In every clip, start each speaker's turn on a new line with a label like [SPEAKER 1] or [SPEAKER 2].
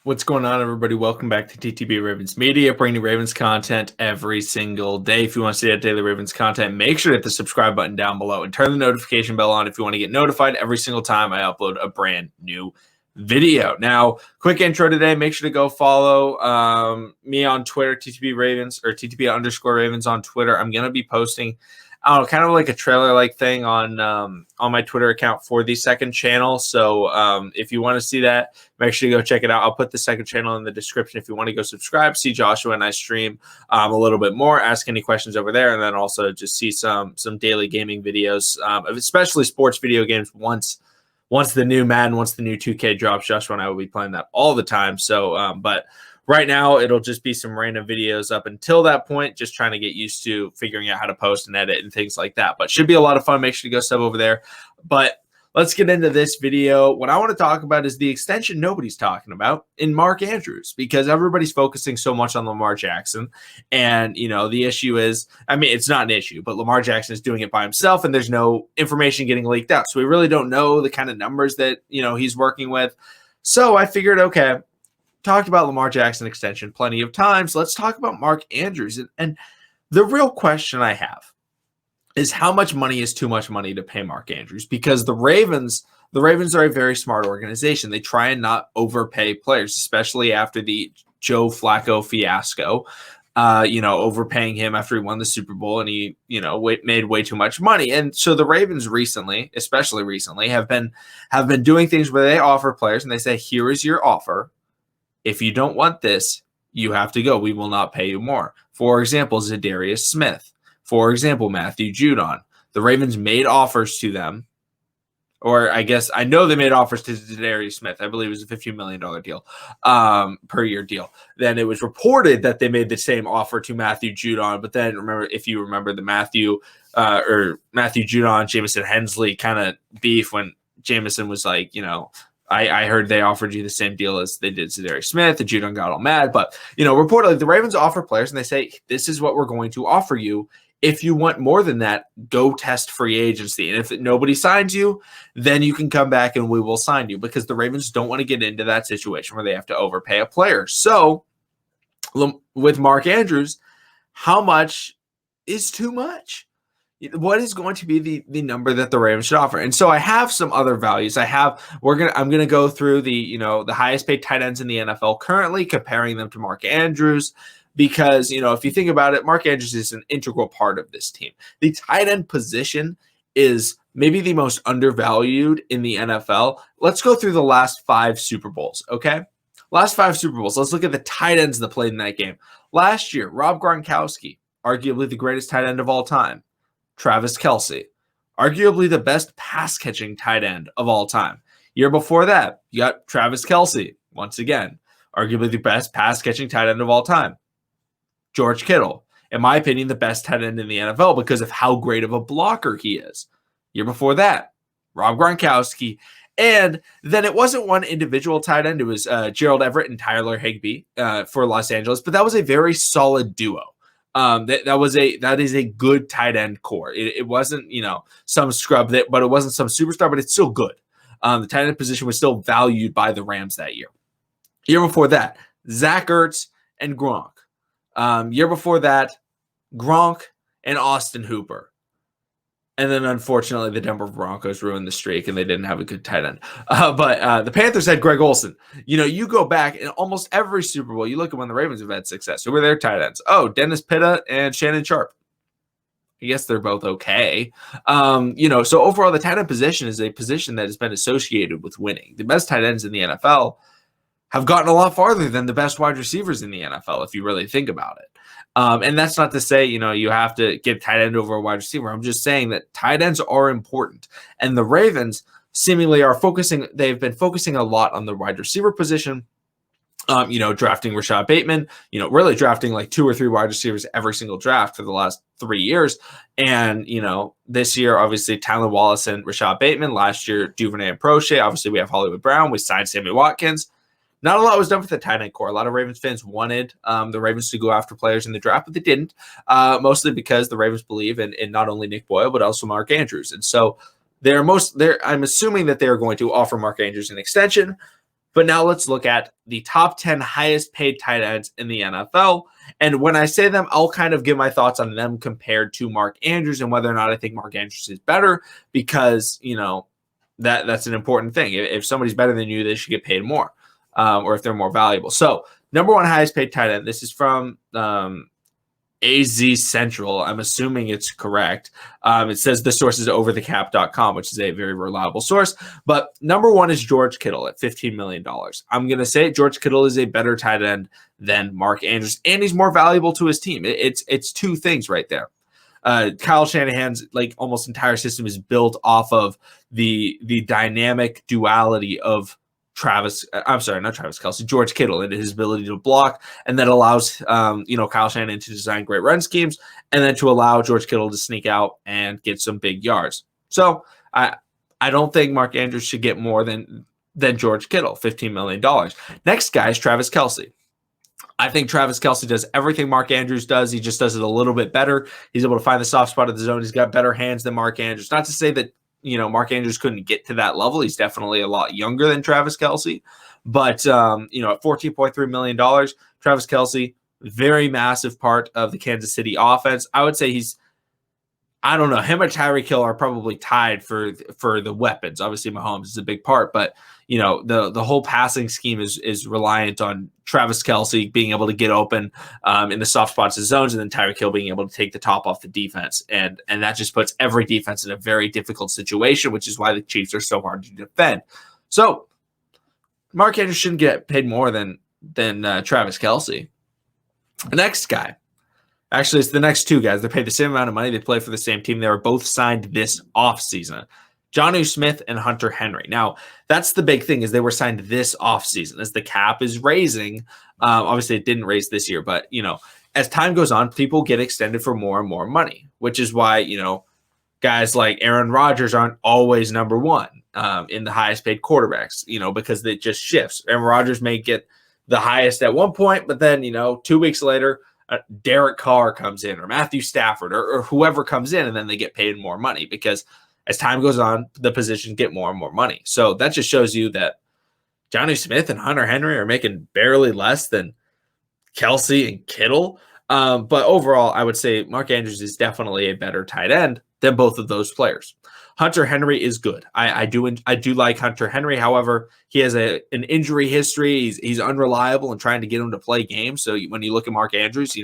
[SPEAKER 1] What's going on, everybody? Welcome back to TTB Ravens Media, bringing you Ravens content every single day. If you want to see that daily Ravens content, make sure to hit the subscribe button down below and turn the notification bell on if you want to get notified every single time I upload a brand new video. Now, quick intro today. Make sure to go follow me on Twitter, TTB Ravens, or TTB_Ravens on Twitter. I'm going to be posting kind of like a trailer-like thing on my Twitter account for the second channel. So if you want to see that, make sure you go check it out. I'll put the second channel in the description if you want to go subscribe, see Joshua and I stream a little bit more, ask any questions over there, and then also just see some daily gaming videos, especially sports video games. Once the new Madden, once the new 2K drops, Joshua and I will be playing that all the time. So, but right now, it'll just be some random videos up until that point, just trying to get used to figuring out how to post and edit and things like that. But should be a lot of fun. Make sure to go sub over there. But let's get into this video. What I want to talk about is the extension nobody's talking about in Mark Andrews, because everybody's focusing so much on Lamar Jackson. And, the issue is, it's not an issue, but Lamar Jackson is doing it by himself and there's no information getting leaked out. So we really don't know the kind of numbers that, he's working with. So I figured, okay, talked about Lamar Jackson extension plenty of times. Let's talk about Mark Andrews. And the real question I have is how much money is too much money to pay Mark Andrews? Because the Ravens are a very smart organization. They try and not overpay players, especially after the Joe Flacco fiasco. Overpaying him after he won the Super Bowl and he, made way too much money. And so the Ravens especially recently, have been doing things where they offer players and they say, here is your offer. If you don't want this, you have to go. We will not pay you more. For example, Zadarius Smith. For example, Matthew Judon. The Ravens made offers to them, or I guess I know they made offers to Zadarius Smith. I believe it was a $15 million deal, per year deal. Then it was reported that they made the same offer to Matthew Judon. But then if you remember the Matthew Judon, Jamison Hensley kind of beef when Jamison was like, I heard they offered you the same deal as they did Zadarius Smith, and Judon got all mad. But, reportedly, the Ravens offer players, and they say, this is what we're going to offer you. If you want more than that, go test free agency. And if nobody signs you, then you can come back and we will sign you, because the Ravens don't want to get into that situation where they have to overpay a player. So with Mark Andrews, how much is too much? What is going to be the number that the Ravens should offer? And so I have some other values. I'm going to go through the highest paid tight ends in the NFL currently, comparing them to Mark Andrews, because, if you think about it, Mark Andrews is an integral part of this team. The tight end position is maybe the most undervalued in the NFL. Let's go through the last 5 Super Bowls, okay? Last 5 Super Bowls. Let's look at the tight ends that played in that game. Last year, Rob Gronkowski, arguably the greatest tight end of all time. Travis Kelce, arguably the best pass-catching tight end of all time. Year before that, you got Travis Kelce, once again, arguably the best pass-catching tight end of all time. George Kittle, in my opinion, the best tight end in the NFL because of how great of a blocker he is. Year before that, Rob Gronkowski. And then it wasn't one individual tight end. It was Gerald Everett and Tyler Higbee for Los Angeles, but that was a very solid duo. That is a good tight end core. It wasn't, some scrub but it wasn't some superstar, but it's still good. The tight end position was still valued by the Rams that year. Year before that, Zach Ertz and Gronk. Year before that, Gronk and Austin Hooper. And then, unfortunately, the Denver Broncos ruined the streak, and they didn't have a good tight end. But the Panthers had Greg Olsen. You go back in almost every Super Bowl, you look at when the Ravens have had success. Who were their tight ends? Oh, Dennis Pitta and Shannon Sharp. I guess they're both okay. So overall, the tight end position is a position that has been associated with winning. The best tight ends in the NFL have gotten a lot farther than the best wide receivers in the NFL, if you really think about it. And that's not to say, you have to get tight end over a wide receiver. I'm just saying that tight ends are important. And the Ravens seemingly they've been focusing a lot on the wide receiver position, drafting Rashad Bateman, really drafting like 2 or 3 wide receivers every single draft for the last 3 years. And, this year, obviously, Tyler Wallace and Rashad Bateman. Last year, Duvernay and Prochet. Obviously, we have Hollywood Brown. We signed Sammy Watkins. Not a lot was done with the tight end core. A lot of Ravens fans wanted the Ravens to go after players in the draft, but they didn't, mostly because the Ravens believe in not only Nick Boyle, but also Mark Andrews. And so I'm assuming that they're going to offer Mark Andrews an extension, But now let's look at the top 10 highest paid tight ends in the NFL. And when I say them, I'll kind of give my thoughts on them compared to Mark Andrews and whether or not I think Mark Andrews is better, because, that's an important thing. If somebody's better than you, they should get paid more, or if they're more valuable. So number one highest paid tight end, this is from AZ Central. I'm assuming it's correct. It says the source is overthecap.com, which is a very reliable source. But number one is George Kittle at $15 million. I'm going to say George Kittle is a better tight end than Mark Andrews, and he's more valuable to his team. It's two things right there. Kyle Shanahan's almost entire system is built off of the dynamic duality of George Kittle, and his ability to block, and that allows Kyle Shanahan to design great run schemes, and then to allow George Kittle to sneak out and get some big yards. So I don't think Mark Andrews should get more than George Kittle, $15 million. Next guy is Travis Kelce. I think Travis Kelce does everything Mark Andrews does. He just does it a little bit better. He's able to find the soft spot of the zone. He's got better hands than Mark Andrews. Not to say that Mark Andrews couldn't get to that level. He's definitely a lot younger than Travis Kelce. But, at $14.3 million, Travis Kelce, very massive part of the Kansas City offense. I would say him and Tyreek Hill are probably tied for the weapons. Obviously, Mahomes is a big part, but the whole passing scheme is reliant on Travis Kelce being able to get open in the soft spots of zones, and then Tyreek Hill being able to take the top off the defense, and that just puts every defense in a very difficult situation, which is why the Chiefs are so hard to defend. So Mark Andrews shouldn't get paid more than Travis Kelce. The next guy. Actually, it's the next two guys. They're paid the same amount of money. They play for the same team. They were both signed this offseason. Jonnu Smith and Hunter Henry. Now, that's the big thing, is they were signed this offseason. As the cap is raising, obviously it didn't raise this year, but, as time goes on, people get extended for more and more money, which is why, guys like Aaron Rodgers aren't always number one in the highest paid quarterbacks, because it just shifts. Aaron Rodgers may get the highest at one point, but then, 2 weeks later, Derek Carr comes in, or Matthew Stafford, or whoever comes in, and then they get paid more money, because as time goes on, the positions get more and more money. So that just shows you that Jonnu Smith and Hunter Henry are making barely less than Kelce and Kittle. But overall, I would say Mark Andrews is definitely a better tight end than both of those players. Hunter Henry is good. I do like Hunter Henry. However, he has an injury history. He's unreliable and trying to get him to play games. So when you look at Mark Andrews,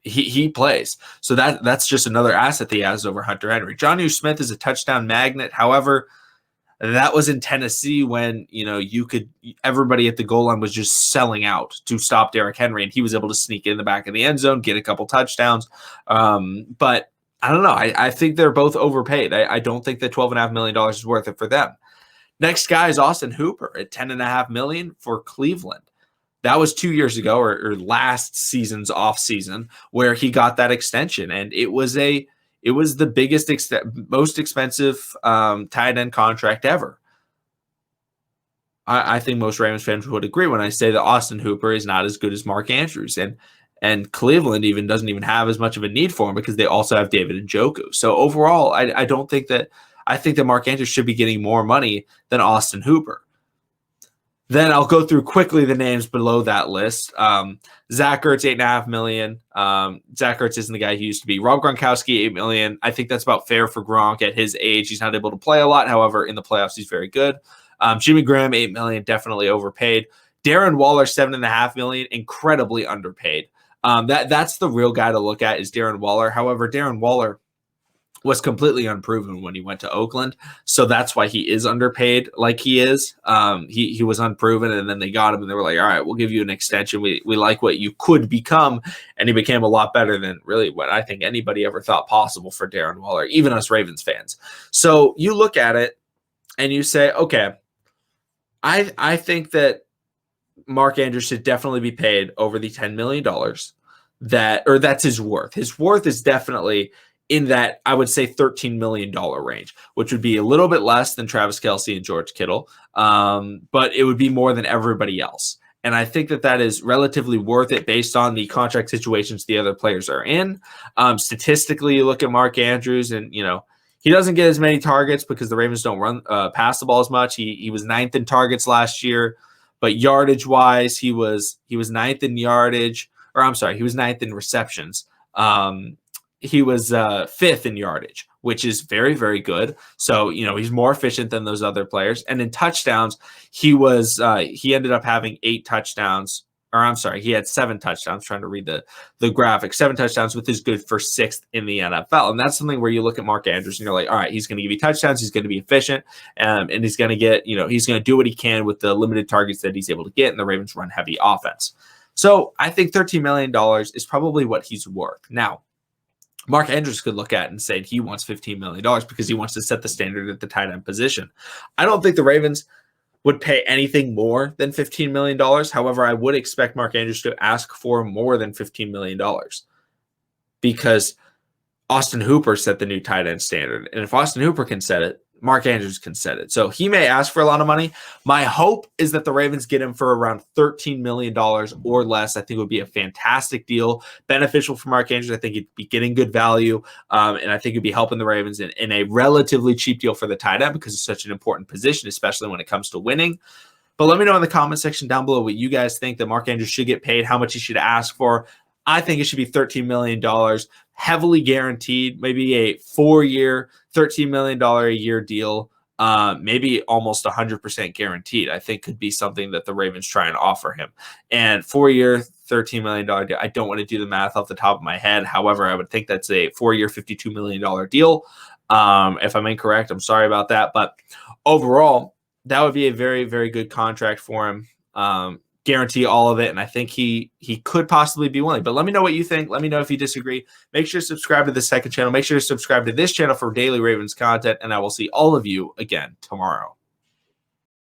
[SPEAKER 1] he plays. So that's just another asset that he has over Hunter Henry. Jonnu Smith is a touchdown magnet. However, that was in Tennessee when, everybody at the goal line was just selling out to stop Derrick Henry, and he was able to sneak in the back of the end zone, get a couple touchdowns. But I don't know. I think they're both overpaid. I don't think that $12.5 million is worth it for them. Next guy is Austin Hooper at $10.5 million for Cleveland. That was 2 years ago, or last season's off season, where he got that extension, and it was the biggest, most expensive tight end contract ever. I think most Ravens fans would agree when I say that Austin Hooper is not as good as Mark Andrews, and Cleveland doesn't even have as much of a need for him, because they also have David Njoku. So overall, I think that Mark Andrews should be getting more money than Austin Hooper. Then I'll go through quickly the names below that list. Zach Ertz, $8.5 million. Zach Ertz isn't the guy he used to be. Rob Gronkowski, $8 million. I think that's about fair for Gronk at his age. He's not able to play a lot. However, in the playoffs, he's very good. Jimmy Graham, $8 million, definitely overpaid. Darren Waller, $7.5 million, incredibly underpaid. That's the real guy to look at, is Darren Waller. However, Darren Waller was completely unproven when he went to Oakland, so that's why he is underpaid like he is. He was unproven, and then they got him, and they were like, all right, we'll give you an extension. We like what you could become, and he became a lot better than really what I think anybody ever thought possible for Darren Waller, even us Ravens fans. So you look at it, and you say, okay, I think that Mark Andrews should definitely be paid over the $10 million that's his worth. His worth is definitely in that, I would say, $13 million range, which would be a little bit less than Travis Kelce and George Kittle, but it would be more than everybody else. And I think that is relatively worth it based on the contract situations the other players are in. Statistically, you look at Mark Andrews, and He doesn't get as many targets because the Ravens don't run pass the ball as much. He was ninth in targets last year, but yardage wise, he was ninth in yardage, or I'm sorry, he was ninth in receptions. He was fifth in yardage, which is very, very good. So, he's more efficient than those other players. And in touchdowns, he ended up having 8 touchdowns. Or I'm sorry, he had 7 touchdowns. Trying to read the graphic. 7 touchdowns, which is good for 6th in the NFL. And that's something where you look at Mark Andrews and you're like, all right, he's going to give you touchdowns. He's going to be efficient. And he's going to get, he's going to do what he can with the limited targets that he's able to get in the Ravens run heavy offense. So I think $13 million is probably what he's worth. Now, Mark Andrews could look at it and say he wants $15 million because he wants to set the standard at the tight end position. I don't think the Ravens would pay anything more than $15 million. However, I would expect Mark Andrews to ask for more than $15 million because Austin Hooper set the new tight end standard. And if Austin Hooper can set it, Mark Andrews can set it. So he may ask for a lot of money. My hope is that the Ravens get him for around $13 million or less. I think it would be a fantastic deal, beneficial for Mark Andrews. I think he'd be getting good value, and I think it'd be helping the Ravens in a relatively cheap deal for the tight end because it's such an important position, especially when it comes to winning. But let me know in the comment section down below what you guys think that Mark Andrews should get paid, how much he should ask for. I think it should be $13 million, heavily guaranteed, maybe a 4-year, $13 million a year deal, maybe almost 100% guaranteed. I think could be something that the Ravens try and offer him. And 4-year, $13 million deal, I don't want to do the math off the top of my head. However, I would think that's a 4-year, $52 million deal. If I'm incorrect, I'm sorry about that. But overall, that would be a very, very good contract for him. Guarantee all of it, and I think he could possibly be willing. But let me know what you think. Let me know if you disagree. Make sure to subscribe to the second channel. Make sure to subscribe to this channel for daily Ravens content, and I will see all of you again tomorrow.